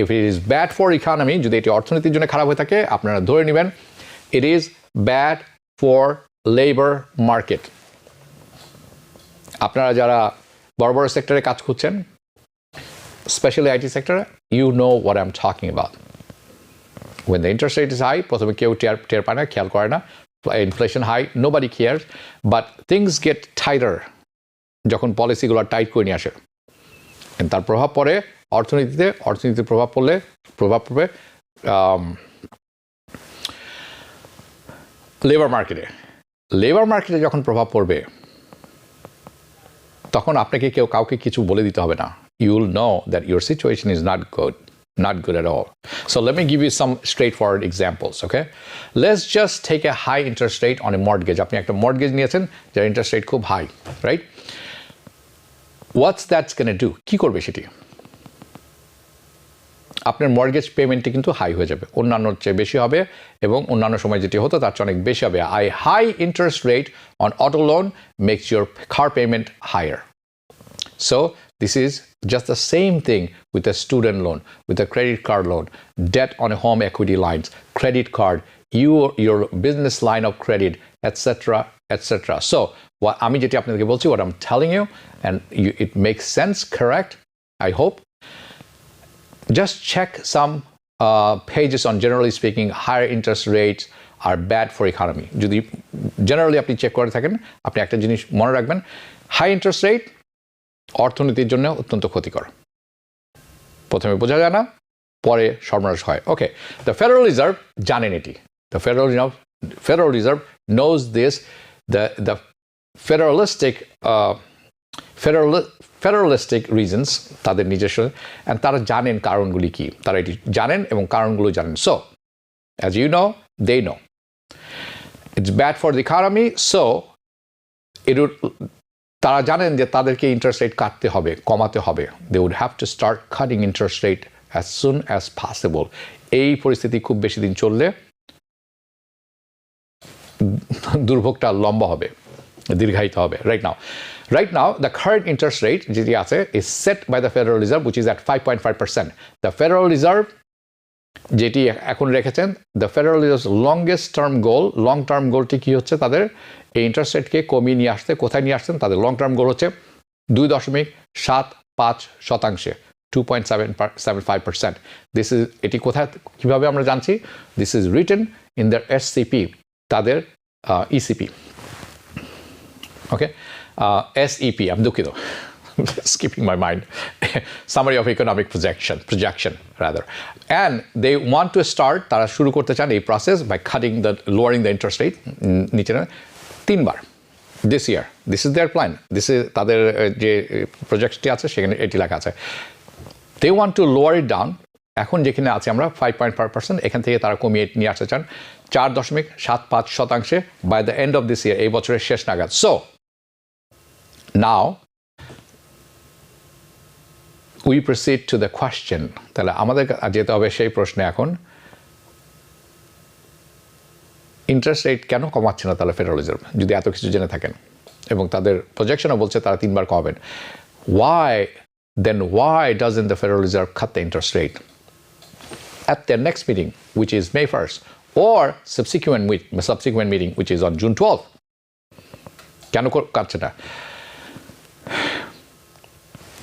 If it is bad for economy, যদি এটি অর্থনীতির জন্য খারাপ হয়ে থাকে, আপনারা ধরে নেবেন it is bad for labour market. আপনারা যারা বড় বড় সেক্টরে কাজ করছেন, স্পেশালি আইটি সেক্টরে, you know what I am talking about. When the interest rate is high, প্রথমে কেউ টের পায় না, খেয়াল করে না, inflation high, nobody cares, but things get tighter যখন পলিসিগুলো টাইট করে নিয়ে আসে, তার প্রভাব পড়ে অর্থনীতিতে। অর্থনীতির প্রভাব পড়বে লেবার মার্কেটে। লেবার মার্কেটে যখন প্রভাব পড়বে, তখন আপনাকে কাউকে কিছু বলে দিতে হবে না। You will know that your situation is not good at all. So let me give you some straightforward examples, okay? Let's just take a high interest rate on a mortgage. আপনি একটা mortgage নিয়েছেন যার interest rate খুব high, right? What's that's going to do? কি করবে সেটি? আপনার মর্গেজ পেমেন্টটি কিন্তু হাই হয়ে যাবে, অন্যান্যর চেয়ে বেশি হবে, এবং অন্যান্য সময় যেটি হতো তার চেয়ে অনেক বেশি হবে। A high interest rate on auto loan makes your car payment higher. So this is just the same thing with a student loan, with a credit card loan, debt on a home equity lines, credit card, your business line of credit, etc., etc. So আমি যেটি আপনাদেরকে বলছি, what I'm telling you, and it makes sense, correct, I hope. Just check some pages on generally speaking, higher interest rates are bad for economy. যদি generally আপনি চেক করে থাকেন, আপনি একটা জিনিস মনে রাখবেন, high interest rate অর্থনীতির জন্য অত্যন্ত ক্ষতিকর। প্রথমে বোঝা যায় না, পরে সর্বনাশ হয়। ওকে, দ্য ফেডারেল রিজার্ভ জানেন এটি। The federal reserve knows this. The federalistic reasons তাদের নিজস্ব, অ্যান্ড তারা জানেন কারণগুলি কি, তারা এটি জানেন এবং কারণগুলো জানেন। So as you know, they know it's bad for the economy, so তারা জানেন যে তাদেরকে ইন্টারেস্ট রেট কাটতে হবে, কমাতে হবে। They would have to start cutting interest rate as soon as possible. এই পরিস্থিতি খুব বেশি দিন চললে দুর্ভোগটা লম্বা হবে, দীর্ঘায়িত হবে। Right now, the current interest rate যেটি আছে is set by the Federal Reserve, which is at 5.5%. The Federal Reserve যেটি এখন রেখেছেন, the Federal Reserve's long term গোলটি কি হচ্ছে? তাদের এই ইন্টারেস্ট রেটকে কমিয়ে নিয়ে আসতে, কোথায় নিয়ে আসছেন? তাদের লং টার্ম গোল হচ্ছে 2.75%, 2.75%. এটি কোথায়, কিভাবে আমরা জানছি? This is written in their SCP, তাদের ECP. Okay, SEP, I'm দুঃখিত, skipping my mind, summary of economic projection rather, and they want to start, তারা শুরু করতে চান এই process by lowering the interest rate নিচে 3 বার this year. This is their plan. This is তাদের যে প্রজেক্টটি আছে সেখানে এটি লেখা আছে, they want to lower it down. এখন যেখানে আছে আমরা 5.5%, এখান থেকে তারা কমিয়ে নিয়ে আসতে চান 4.75% by the end of this year, এই বছরের শেষ নাগাদ। So now we proceed to the question. তাহলে আমাদের যেতে হবে সেই প্রশ্নে এখন, ইন্টারেস্ট রেট কেন কমাচ্ছে না তাহলে ফেডারেল রিজার্ভ, যদি এত কিছু জেনে থাকেন, এবং তাদের প্রজেকশনও বলছে তারা 3 বার কমাবেন। Why doesn't the Federal Reserve cut the interest rate at their next meeting, which is May 1st, or subsequent meeting, which is on June 12th? কেন কাটছে না?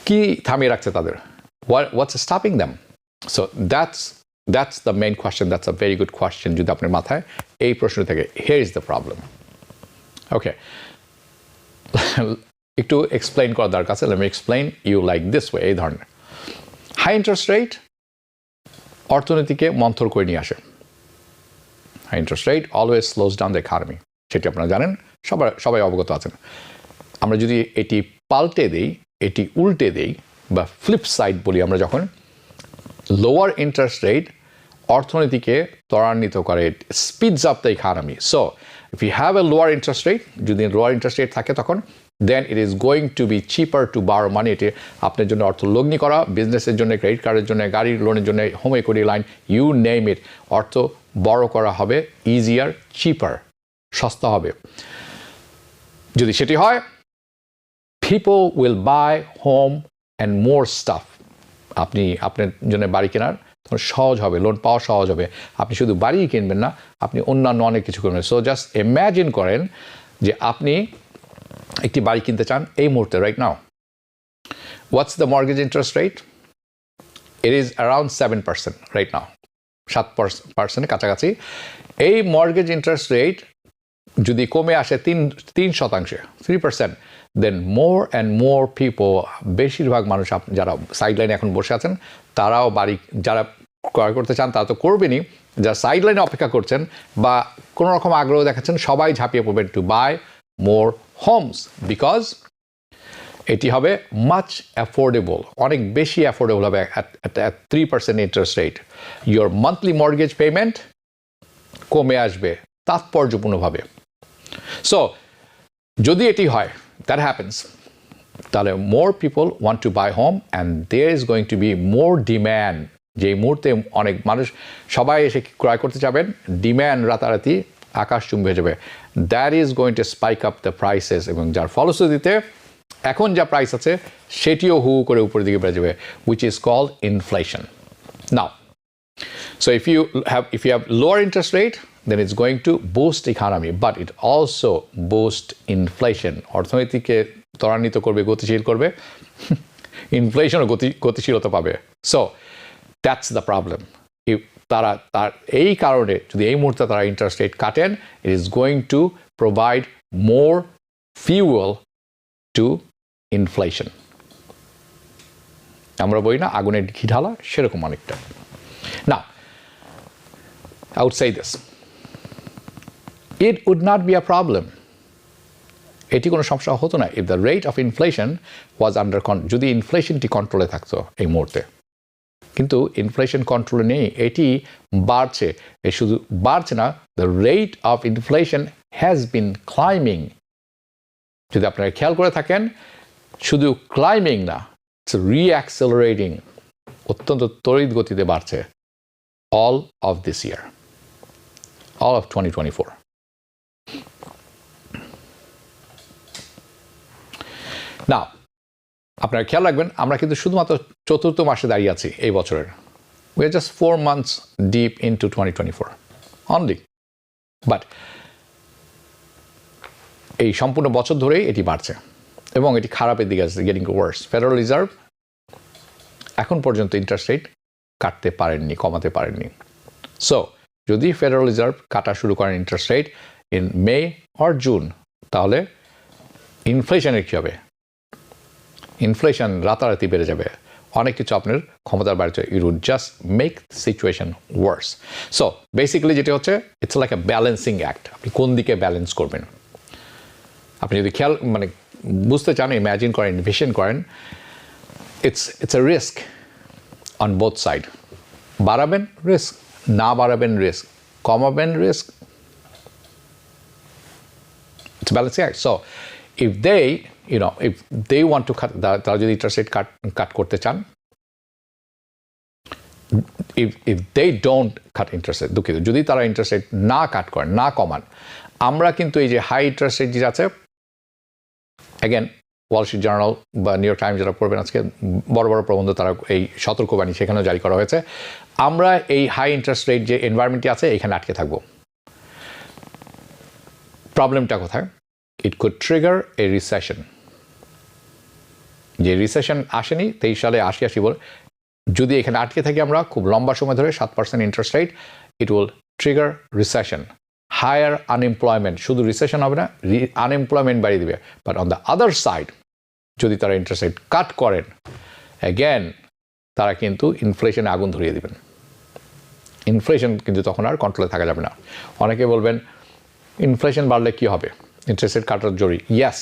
কি থামিয়ে রাখছে তাদের? What's stopping them? So that's the main question. That's a very good question. যদি আপনার মাথায় এই প্রশ্ন থাকে, here is the problem. Okay, একটু এক্সপ্লেইন করা দরকার আছে। Let me explain you like this way. এই ধরনের হাই ইন্টারেস্ট রেট অর্থনীতিকে মন্থর করে নিয়ে আসে। High interest rate always slows down the economy, সেটি আপনারা জানেন, সবাই অবগত আছেন। আমরা যদি এটি পাল্টে দেই, এটি উল্টে দেই, বা ফ্লিপ সাইড বলি আমরা, যখন লোয়ার ইন্টারেস্ট রেট অর্থনীতিকে ত্বরান্বিত করে, speeds up the economy. So if you have a lower interest rate, যদি লোয়ার ইন্টারেস্ট রেট থাকে তখন then it is going to be cheaper to borrow money. এটি আপনার জন্য অর্থ লগ্নি করা, বিজনেসের জন্য, ক্রেডিট কার্ডের জন্য, গাড়ির লোনের জন্য, home equity line, you name it, অর্থ বড় করা হবে ইজিয়ার, চিপার, সস্তা হবে। যদি সেটি হয়, people will buy home and more stuff. আপনি আপনার জন্য বাড়ি কেনার তখন সহজ হবে, লোন পাওয়া সহজ হবে। আপনি শুধু বাড়িই কিনবেন না, আপনি অন্যান্য অনেক কিছু করবেন। সো জাস্ট ইম্যাজিন করেন যে আপনি একটি বাড়ি কিনতে চান এই মুহূর্তে, right now. What's the mortgage interest rate? It is around 7% right now, 7%-এর কাছাকাছি। এই মর্গেজ ইন্টারেস্ট রেট যদি কমে আসে 3%, 3%, দেন মোর অ্যান্ড মোর পিপল, বেশিরভাগ মানুষ যারা সাইডলাইনে এখন বসে আছেন তারাও বাড়ি, যারা ক্রয় করতে চান তারা তো করবেনই, যারা সাইডলাইনে অপেক্ষা করছেন বা কোনো রকম আগ্রহ দেখাচ্ছেন, সবাই ঝাঁপিয়ে পড়বেন to buy more homes, because এটি হবে মাচ অ্যাফোর্ডেবল, অনেক বেশি অ্যাফোর্ডেবল হবে at 3% interest rate. Your monthly mortgage payment কমে আসবে তাৎপর্যপূর্ণভাবে। সো যদি এটি হয়, দ্যাট হ্যাপেন্স, তাহলে more people want to buy home and there is going to be more demand. যে মুহূর্তে অনেক মানুষ সবাই এসে ক্রয় করতে যাবেন, ডিম্যান্ড রাতারাতি আকাশচুম্বী হয়ে যাবে। That is going two spike up the prices, এবং যার ফলশ্রুতিতে এখন যা প্রাইস আছে সেটিও হু করে উপরের দিকে বেড়ে যাবে, which is called inflation. Now, so if you have lower interest rate, then it's going to boost economy, but it also boost inflation. অর্থনীতিকে ত্বরান্বিত করবে, গতিশীল করবে, ইনফ্লেশনও গতিশীলতা পাবে। So that's the problem. তার এই কারণে যদি এই মুহূর্তে তারা ইন্টারেস্ট রেট কাটেন, it is going to provide more fuel to inflation. আমরা বলি না আগুনের ঘি ঢালা, সেরকম অনেকটা। Now, I would say this. It would not be a problem. এটি কোনো সমস্যা হতো না if the rate of inflation was under control, যদি ইনফ্লেশনটি কন্ট্রোলে থাকতো এই মুহূর্তে। কিন্তু ইনফ্লেশন কন্ট্রোলে নেই, এটি বাড়ছে। এ শুধু বাড়ছে না, the rate of inflation has been climbing. যদি আপনারা খেয়াল করে থাকেন, শুধু ক্লাইম্বিং না, ইটস রিঅ্যাক্সেলারেটিং, অত্যন্ত তড়িৎ গতিতে বাড়ছে all of this year, all of 2024. Now, আপনারা খেয়াল রাখবেন, আমরা কিন্তু শুধুমাত্র চতুর্থ মাসে দাঁড়িয়ে আছি এই বছরের। We are just 4 months deep into 2024 only. But এই সম্পূর্ণ বছর ধরেই এটি বাড়ছে এবং এটি খারাপের দিকে আসছে, গেটিং ওয়ার্স। ফেডারেল রিজার্ভ এখন পর্যন্ত ইন্টারেস্ট রেট কাটতে পারেননি, কমাতে পারেননি। সো যদি ফেডারেল রিজার্ভ কাটা শুরু করেন interest rate in May or June, তাহলে ইনফ্লেশনের কী হবে? ইনফ্লেশন রাতারাতি বেড়ে যাবে, অনেক কিছু আপনার ক্ষমতার বাড়িতে, it would just make situation worse. So basically যেটা হচ্ছে, it's like a balancing act. আপনি কোন দিকে ব্যালেন্স করবেন? আপনি যদি খেয়াল বুঝতে চান, ইম্যাজিন করেন, ভিশন করেন, it's a risk on both side. বাড়াবেন রিস্ক, না বাড়াবেন রিস্ক, কমাবেন risk, it's balancing act. So if they want to cut, তারা যদি ইন্টারেস্ট রেট কাট করতে চান, if they don't cut interest rate, দুঃখিত, যদি তারা ইন্টারেস্ট রেট না কাট করেন, না কমান, আমরা কিন্তু এই যে হাই ইন্টারেস্ট রেট যে আছে, অ্যাগেন ওয়াল স্ট্রিট জার্নাল বা নিউ ইয়র্ক টাইমস যারা পড়বেন আজকে, বড় বড় প্রবন্ধ তারা এই সতর্কবাণী সেখানেও জারি করা হয়েছে, আমরা এই হাই ইন্টারেস্ট রেট যে এনভায়রনমেন্টটি আছে এখানে আটকে থাকবো। প্রবলেমটা কোথায়? It could trigger a recession. যে রিসেশন আসেনি 23 সালে 80 বলে, যদি এখানে আটকে থাকি আমরা খুব লম্বা সময় ধরে 7% interest rate, it will trigger recession, higher unemployment. শুধু রিসেশন হবে না, আনএমপ্লয়মেন্ট বাড়িয়ে দেবে। But on the other side, যদি তারা ইন্টারেস্ট রেট কাট করেন, অ্যাগেন তারা কিন্তু ইনফ্লেশনে আগুন ধরিয়ে দেবেন। ইনফ্লেশন কিন্তু তখন আর কন্ট্রোলে থাকা যাবে না। অনেকে বলবেন ইনফ্লেশন বাড়লে কী হবে, ইন্টারেস্ট রেট কাটার জরুরি। ইয়াস,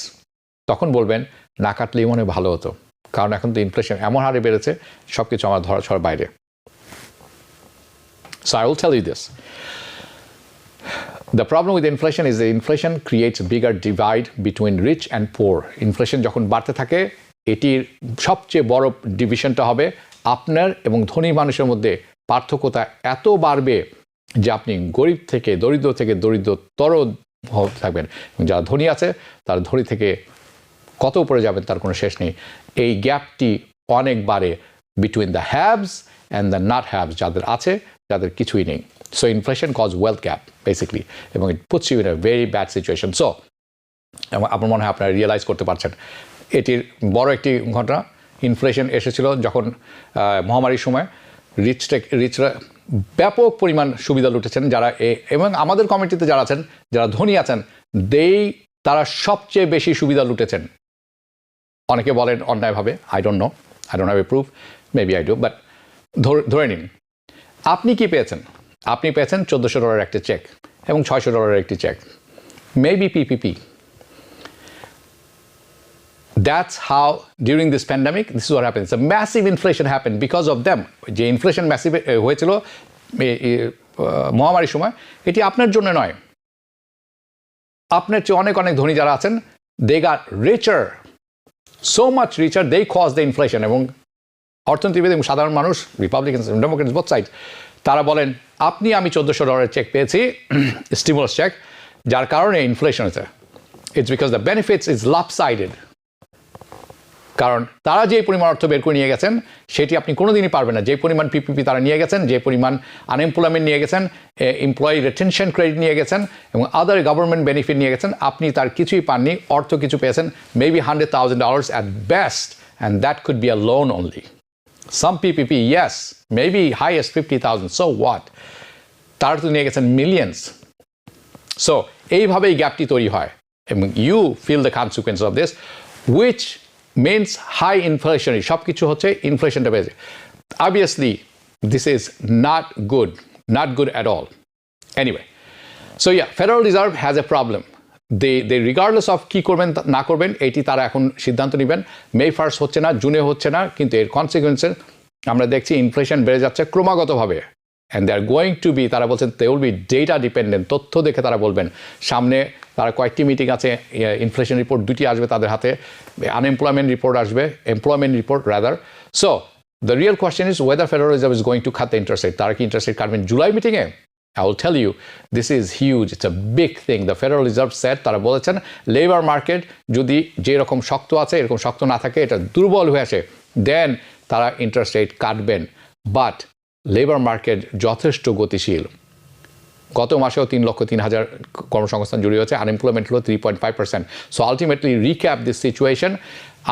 তখন বলবেন না কাটলেই মনে ভালো হতো, কারণ এখন তো ইনফ্লেশন এমন হারে বেড়েছে, সব কিছু আমার ধরাছোঁয়ার বাইরে। So I will tell you this, the problem with inflation is the inflation creates bigger divide between rich and poor. Inflation যখন বাড়তে থাকে, এটির সবচেয়ে বড় ডিভিশনটা হবে আপনার এবং ধনী মানুষের মধ্যে পার্থক্যটা এত বাড়বে যে আপনি গরিব থেকে দরিদ্রতর থাকবেন, এবং যারা ধনী আছে তারা ধনী থেকে কত উপরে যাবেন তার কোনো শেষ নেই। এই গ্যাপটি অনেক বাড়ে between the haves and the not haves, যাদের আছে যাদের কিছুই নেই। So inflation cause wealth gap basically, এবং it puts you in a very bad situation. So আপনার মনে হয় আপনারা রিয়েলাইজ করতে পারছেন এটির বড় একটি ঘটনা। ইনফ্লেশন এসেছিল যখন মহামারীর সময় রিচরা ব্যাপক পরিমাণ সুবিধা লুটেছেন, যারা এবং আমাদের কমিটিতে যারা আছেন, যারা ধনী আছেন, তারা সবচেয়ে বেশি সুবিধা লুটেছেন। অনেকে বলেন অন্যায়ভাবে, I don't have a proof, maybe I do, but ধরে নিন আপনি কি পেয়েছেন? আপনি পেয়েছেন $1,400 একটি চেক এবং $600 একটি cheque, maybe PPP. That's how during this pandemic, this is what happened. It's a massive inflation happened because of them. যে ইনফ্লেশন ম্যাসিভ হয়েছিল মহামারীর সময়, এটি আপনার জন্য নয়। আপনার চেয়ে অনেক অনেক ধনী যারা আছেন, they got richer, so much richer, they caused the inflation. এবং অর্থনীতিবিদ এবং সাধারণ মানুষ, রিপাবলিকানস ডেমোক্রেটস বোথ সাইড, তারা বলেন আমি $1,400 চেক পেয়েছি, স্টিমুলাস চেক, যার কারণে ইনফ্লেশন হয়েছে। It's because the benefits is lopsided. কারণ তারা যে পরিমাণ অর্থ বের করে নিয়ে গেছেন সেটি আপনি কোনোদিনই পারবেন না। যে পরিমাণ পিপিপি তারা নিয়ে গেছেন, যে পরিমাণ আনএমপ্লয়মেন্ট নিয়ে গেছেন, এমপ্লয়ি রিটেনশন ক্রেডিট নিয়ে গেছেন এবং আদার গভর্নমেন্ট বেনিফিট নিয়ে গেছেন, আপনি তার কিছুই পাননি। অর্থ কিছু পেয়েছেন, maybe $100,000 at best, and that could be a loan only. Some PPP, yes, maybe highest 50,000, so what, তারা তো নিয়ে গেছেন মিলিয়ন্স। সো এইভাবেই গ্যাপটি তৈরি হয় এবং you feel the consequence of this, which means high inflation. সব কিছু হচ্ছে ইনফ্লেশনটা বেড়েছে। Obviously, this is not good at all. Anyway, so yeah, Federal Reserve has a problem. They regardless of কি করবেন না করবেন, এটি তারা এখন সিদ্ধান্ত নেবেন। May 1st হচ্ছে না, জুনে হচ্ছে না, কিন্তু এর কনসিকুয়েন্সে আমরা দেখছি ইনফ্লেশন বেড়ে যাচ্ছে ক্রমাগতভাবে। And they are going to be, তারা বলছেন they will be data dependent, তথ্য দেখে তারা বলবেন। সামনে তারা কয়েকটি মিটিং আছে, ইনফ্লেশন রিপোর্ট 2টি আসবে তাদের হাতে, আনএমপ্লয়মেন্ট রিপোর্ট আসবে, employment report rather. So the real question is weather federal reserve is going two cut the interest rate. তারা কি ইন্টারেস্ট রেট কাটবেন জুলাই মিটিংয়ে? I will tell you, this is huge. It's a big thing. The Federal Reserve said, তারা বলেছেন লেবার মার্কেট যদি যেরকম শক্ত আছে এরকম শক্ত না থাকে, এটা দুর্বল হয়ে আসে, দেন তারা ইন্টারেস্ট রেট কাটবেন। বাট লেবার মার্কেট যথেষ্ট গতিশীল। গত মাসেও 3,03,000 কর্মসংস্থান জড়িয়ে হচ্ছে, আনএমপ্লয়মেন্ট হলো 3.5%। So ultimately recap this situation,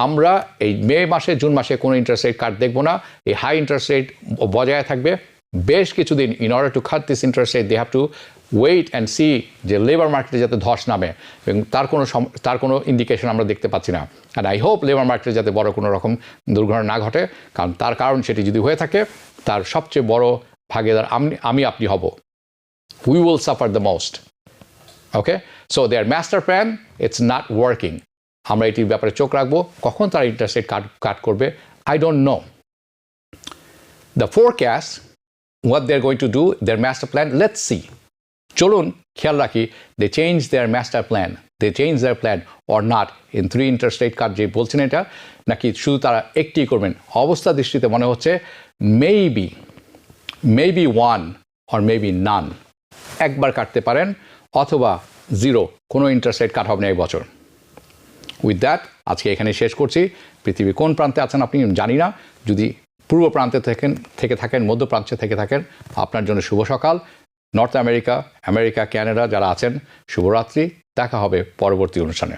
আমরা এই মে মাসে জুন মাসে কোনো ইন্টারেস্ট রেট কাট দেখবো না, এই হাই ইন্টারেস্ট রেট বজায় থাকবে বেশ কিছুদিন। In order to cut this interest rate they have to wait and see যে লেবার মার্কেটে যাতে ধস নামে, এবং তার কোনো ইন্ডিকেশন আমরা দেখতে পাচ্ছি না। অ্যান্ড আই হোপ লেবার মার্কেটে যাতে বড় কোনো রকম দুর্ঘটনা না ঘটে, কারণ কারণ সেটি যদি হয়ে থাকে তার সবচেয়ে বড় ভাগীদার আপনি হব। We will suffer the most. Okay? So their master plan, it's not working. আমরা এটির ব্যাপারে চোখ রাখবো, কখন তারা ইন্টারেস্ট রেট কাট করবে, I don't know. The forecast, what they're going to do, their master plan, let's see. চলুন খেয়াল রাখি, they change their master plan. They change their plan or not in 3 interest rate cut যে বলছেন এটা, নাকি শুধু তারা একটি করবেন। অবস্থা দৃষ্টিতে মনে হচ্ছে maybe one or maybe none. একবার কাটতে পারেন অথবা 0, কোনো ইন্টারেস্ট রেট কাট হবে না এই বছর। উইথ দ্যাট আজকে এখানে শেষ করছি। পৃথিবীর কোন প্রান্তে আছেন আপনি জানি না, যদি পূর্ব প্রান্তে থেকে থাকেন, মধ্য প্রান্তে থেকে থাকেন, আপনার জন্য শুভ সকাল। নর্থ আমেরিকা, ক্যানাডা যারা আছেন, শুভরাত্রি। দেখা হবে পরবর্তী অনুষ্ঠানে।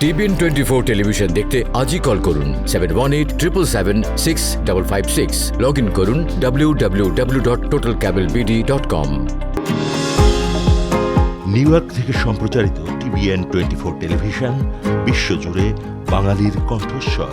TBN 24 টেলিভিশন দেখতে আজই কল করুন 7187776556। লগ ইন করুন www.totalcablebd.com। নিউ ইয়র্ক থেকে সম্প্রচারিত TBN 24 টেলিভিশন বিশ্বজুড়ে বাঙালির কণ্ঠস্বর।